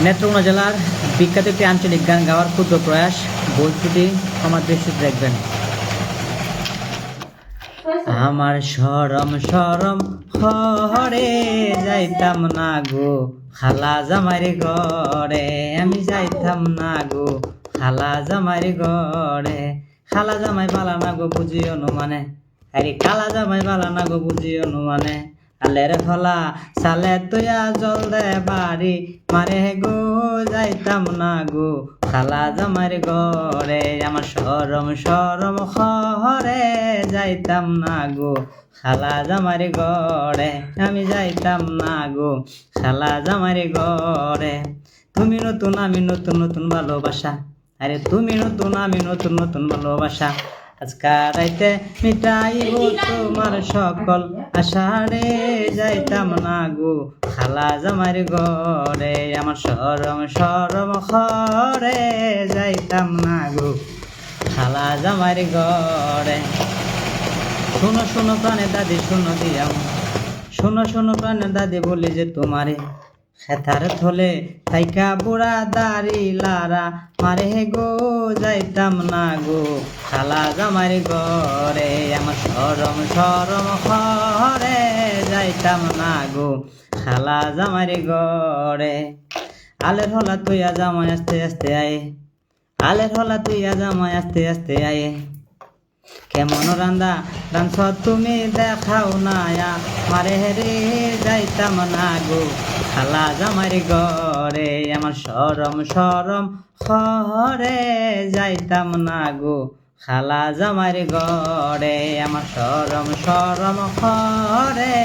নেত্রকোনা জেলার বিখ্যাত একটি আঞ্চলিক গান গাওয়ার ক্ষুদ্র প্রয়াস, ভুল ত্রুটি আমার দৃষ্টিতে দেখবেন। আমার শরম শরম হরে যাইতাম না গো খালা জামাইর ঘরে, আমি যাইতাম না গো খালা জামাইর ঘরে। খালা জামাই বালা না গো বুঝিও নো মানে, আরে খালা জামাই বালা না গো বুঝিও নো মানে। আলের হলা সালে তুয়া জল দে বাড়ি মারে গো যাইতাম না গো খালা জামাইর ঘরে। আমার শরম শরম হরে যাইতাম না গো খালা জামাইর ঘরে, আমি যাইতাম না গো খালা জামাইর ঘরে। তুমি নতুন আমি নতুন নতুন ভালোবাসা, আরে তুমি নতুন আমি নতুন নতুন ভালোবাসা। আজকাল রাইতে মিটাইব তোমার সকল আশা রে, যাইতাম না গো খালা জামাইর ঘরে। আমার শরম শরম হরে যাইতাম না গো খালা জামাইর ঘরে। শোনো শোনো প্রাণের দাদি শোনো দিয়াম, শোনো শোনো প্রাণের দাদি বলি যে তোমারে খেতার থলে তাইকা বুড়া দাড়ি লারা মারে গো যাইতাম না গো খালা জামাইর ঘরে। আমার শরম শরম হরে যাইতাম না গো খালা জামাইর ঘরে। আলের হলা তুইয়া জামাই আস্তে আস্তে আয়ে, আলের হলা তুইয়া জামাই আস্তে আস্তে আয়ে। কেমন রান্দা রাঁধছ তুমি দেখাও না মারে রে, যাইতাম না গো খালা জামাইর ঘরে। আমার শরম শরম হরে যাইতাম না গো খালা জামাইর ঘরে। আমার শরম শরম হরে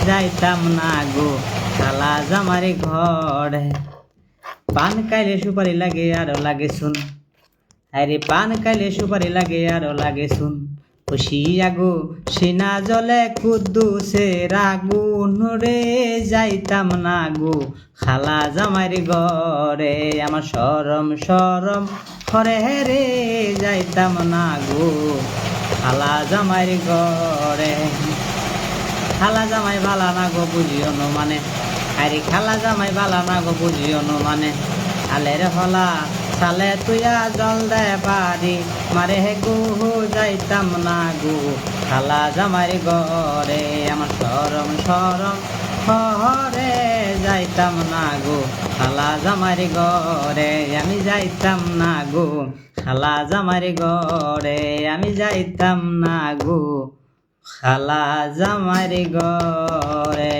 যাইতাম না গো খালা জামাইর ঘরে। পান খাইলে সুপারি লাগে আরো লাগে শুন, আরে পান খাইলে সুপারি লাগে আরো লাগে শুন। খুশিয়া গো সিনা জলে কুদ্দুসে রাগুন রে, যাইতাম না গো খালা জামাইর ঘরে। আমার শরম শরম হরে রে যাইতাম না গো খালা জামাইর ঘরে। খালা জামাই বালা না গো বুঝিও নো মানে, আরে খালা জামাই বালা না গো বুঝিও নো মানে। আলের হলা সালে তুইয়া জল দে বাড়ি মারে গো যাইতাম না গো খালা জামাইর ঘরে। আমার শরম শরম হরে যাইতাম না গো খালা জামাইর ঘরে, আমি যাইতাম না গো খালা জামাইর ঘরে, আমি যাইতাম না গো খালা জামাইর ঘরে।